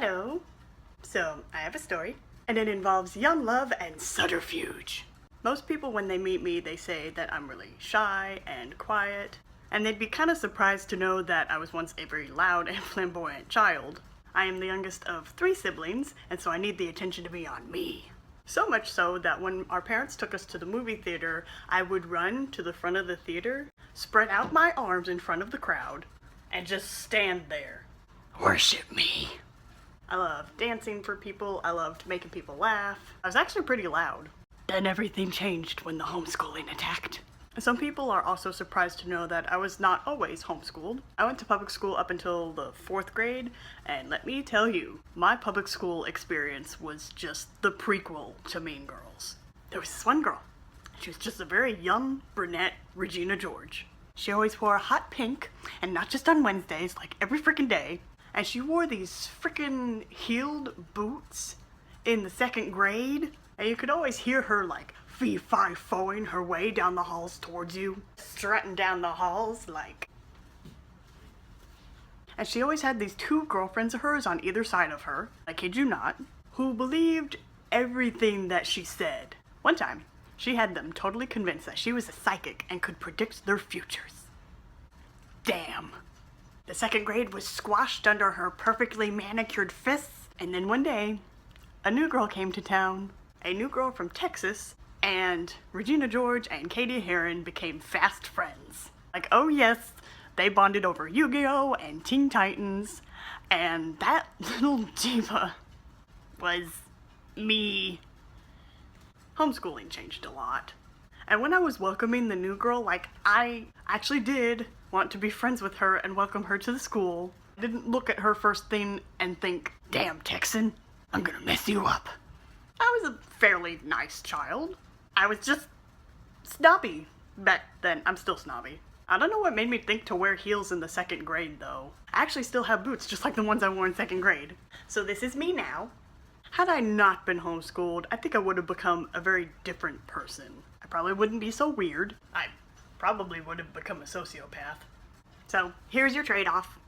Hello. So, I have a story, and it involves young love and subterfuge. Most people, when they meet me, they say that I'm really shy and quiet, and they'd be kind of surprised to know that I was once a very loud and flamboyant child. I am the youngest of 3 siblings, and so I need the attention to be on me. So much so that when our parents took us to the movie theater, I would run to the front of the theater, spread out my arms in front of the crowd, and just stand there. Worship me. I loved dancing for people. I loved making people laugh. I was actually pretty loud. Then everything changed when the homeschooling attacked. Some people are also surprised to know that I was not always homeschooled. I went to public school up until the 4th grade, and let me tell you, my public school experience was just the prequel to Mean Girls. There was this one girl. She was just a very young brunette Regina George. She always wore hot pink, and not just on Wednesdays, like every freaking day. And she wore these freaking heeled boots in the 2nd grade, and you could always hear her like fee-fi-foing her way down the halls towards you, strutting down the halls like. And she always had these 2 girlfriends of hers on either side of her, I kid you not, who believed everything that she said. One time, she had them totally convinced that she was a psychic and could predict their futures. Damn. The 2nd grade was squashed under her perfectly manicured fists, and then one day, a new girl came to town, a new girl from Texas, and Regina George and Katie Heron became fast friends. Like, oh yes, they bonded over Yu-Gi-Oh! And Teen Titans, and that little diva was me. Homeschooling changed a lot. And when I was welcoming the new girl, like, I actually did want to be friends with her and welcome her to the school. I didn't look at her first thing and think, damn Texan, I'm gonna mess you up. I was a fairly nice child. I was just snobby back then. I'm still snobby. I don't know what made me think to wear heels in the 2nd grade though. I actually still have boots just like the ones I wore in 2nd grade. So this is me now. Had I not been homeschooled, I think I would have become a very different person. I probably wouldn't be so weird. I probably would have become a sociopath. So, here's your trade-off.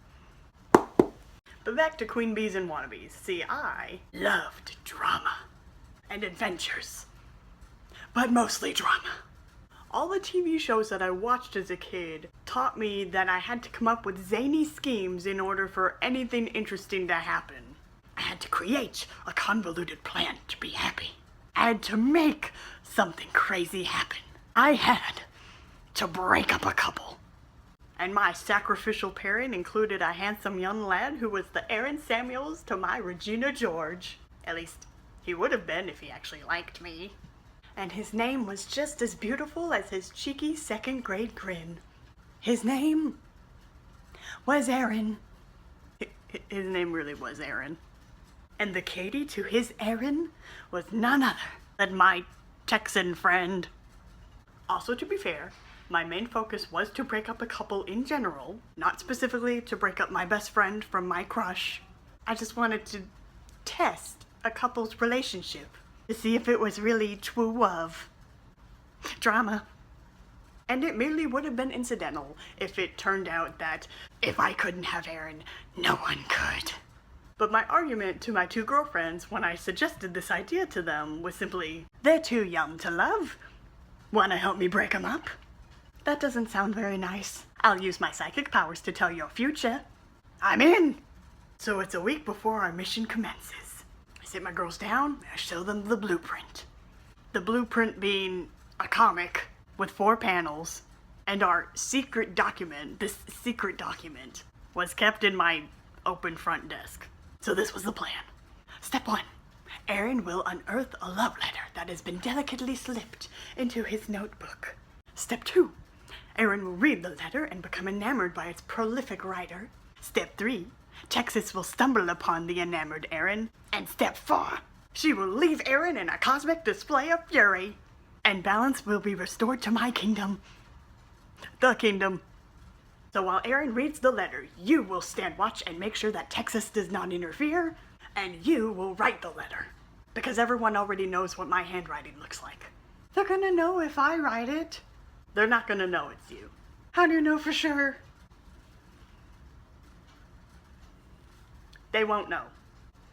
But back to Queen Bees and Wannabes. See, I loved drama and adventures, but mostly drama. All the TV shows that I watched as a kid taught me that I had to come up with zany schemes in order for anything interesting to happen. I had to create a convoluted plan to be happy. I had to make something crazy happen. I had to break up a couple. And my sacrificial pairing included a handsome young lad who was the Aaron Samuels to my Regina George. At least, he would have been if he actually liked me. And his name was just as beautiful as his cheeky 2nd grade grin. His name was Aaron. His name really was Aaron. And the Katie to his Aaron was none other than my Texan friend. Also, to be fair, my main focus was to break up a couple in general, not specifically to break up my best friend from my crush. I just wanted to test a couple's relationship to see if it was really true love. Drama. And it merely would have been incidental if it turned out that if I couldn't have Aaron, no one could. But my argument to my 2 girlfriends when I suggested this idea to them was simply, they're too young to love. Wanna help me break them up? That doesn't sound very nice. I'll use my psychic powers to tell your future. I'm in! So it's a week before our mission commences. I sit my girls down, I show them the blueprint. The blueprint being a comic with 4 panels, and our secret document, this secret document, was kept in my open front desk. So this was the plan. Step 1. Aaron will unearth a love letter that has been delicately slipped into his notebook. Step 2. Aaron will read the letter and become enamored by its prolific writer. Step 3. Texas will stumble upon the enamored Aaron. And Step 4. She will leave Aaron in a cosmic display of fury. And balance will be restored to my kingdom. The kingdom. So while Aaron reads the letter, you will stand watch and make sure that Texas does not interfere, and you will write the letter. Because everyone already knows what my handwriting looks like. They're gonna know if I write it. They're not gonna know it's you. How do you know for sure? They won't know.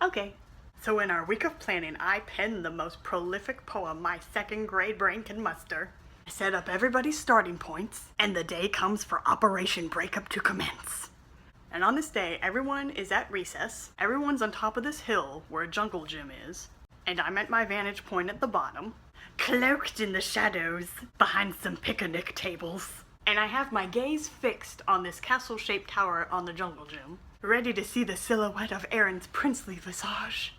Okay. So in our week of planning, I penned the most prolific poem my second grade brain can muster. I set up everybody's starting points, and the day comes for Operation Breakup to commence. And on this day, everyone is at recess, everyone's on top of this hill where a jungle gym is, and I'm at my vantage point at the bottom, cloaked in the shadows behind some picnic tables. And I have my gaze fixed on this castle-shaped tower on the jungle gym, ready to see the silhouette of Aaron's princely visage.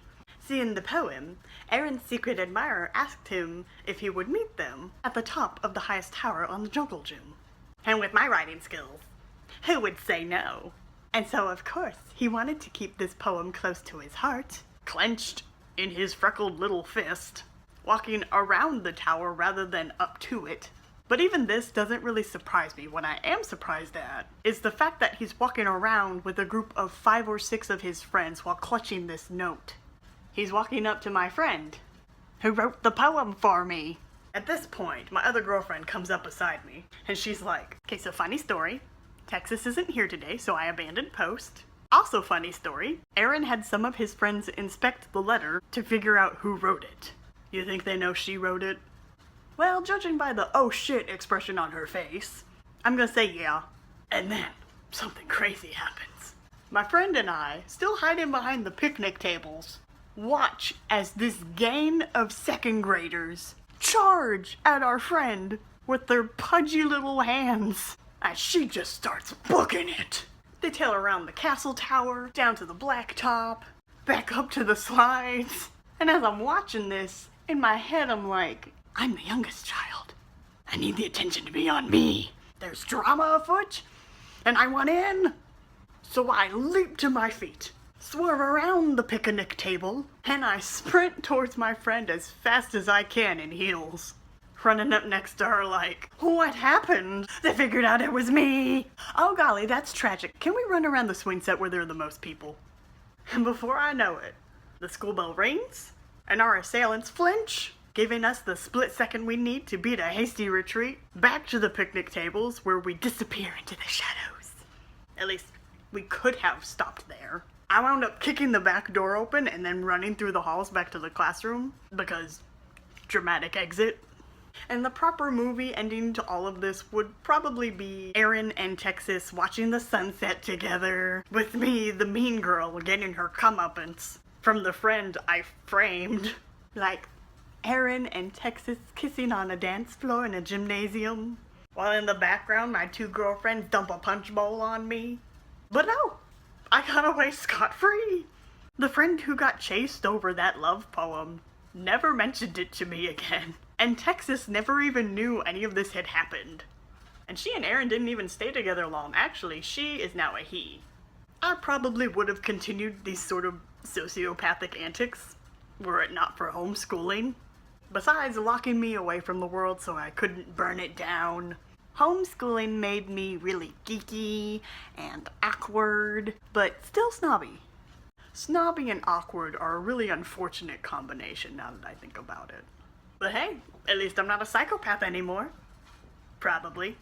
See, in the poem, Aaron's secret admirer asked him if he would meet them at the top of the highest tower on the jungle gym. And with my writing skills, who would say no? And so, of course, he wanted to keep this poem close to his heart, clenched in his freckled little fist, walking around the tower rather than up to it. But even this doesn't really surprise me. What I am surprised at is the fact that he's walking around with a group of 5 or 6 of his friends while clutching this note. He's walking up to my friend, who wrote the poem for me. At this point, my other girlfriend comes up beside me, and she's like, okay, so funny story. Texas isn't here today, so I abandoned post. Also funny story, Aaron had some of his friends inspect the letter to figure out who wrote it. You think they know she wrote it? Well, judging by the oh shit expression on her face, I'm gonna say yeah. And then, something crazy happens. My friend and I, still hiding behind the picnic tables, watch as this gang of second graders charge at our friend with their pudgy little hands as she just starts booking it. They tail around the castle tower, down to the blacktop, back up to the slides. And as I'm watching this, in my head I'm like, I'm the youngest child. I need the attention to be on me. There's drama afoot, and I want in. So I leap to my feet, swerve around the picnic table, and I sprint towards my friend as fast as I can in heels. Running up next to her like, what happened? They figured out it was me. Oh golly, that's tragic. Can we run around the swing set where there are the most people? And before I know it, the school bell rings, and our assailants flinch, giving us the split second we need to beat a hasty retreat back to the picnic tables where we disappear into the shadows. At least, we could have stopped there. I wound up kicking the back door open and then running through the halls back to the classroom because dramatic exit. And the proper movie ending to all of this would probably be Aaron and Texas watching the sunset together, with me, the mean girl, getting her comeuppance from the friend I framed. Like, Aaron and Texas kissing on a dance floor in a gymnasium, while in the background my 2 girlfriends dump a punch bowl on me. But no, I got away scot-free. The friend who got chased over that love poem never mentioned it to me again. And Texas never even knew any of this had happened. And she and Aaron didn't even stay together long. Actually, she is now a he. I probably would have continued these sort of sociopathic antics were it not for homeschooling. Besides locking me away from the world so I couldn't burn it down, homeschooling made me really geeky and awkward, but still snobby. Snobby and awkward are a really unfortunate combination now that I think about it. But hey, at least I'm not a psychopath anymore. Probably.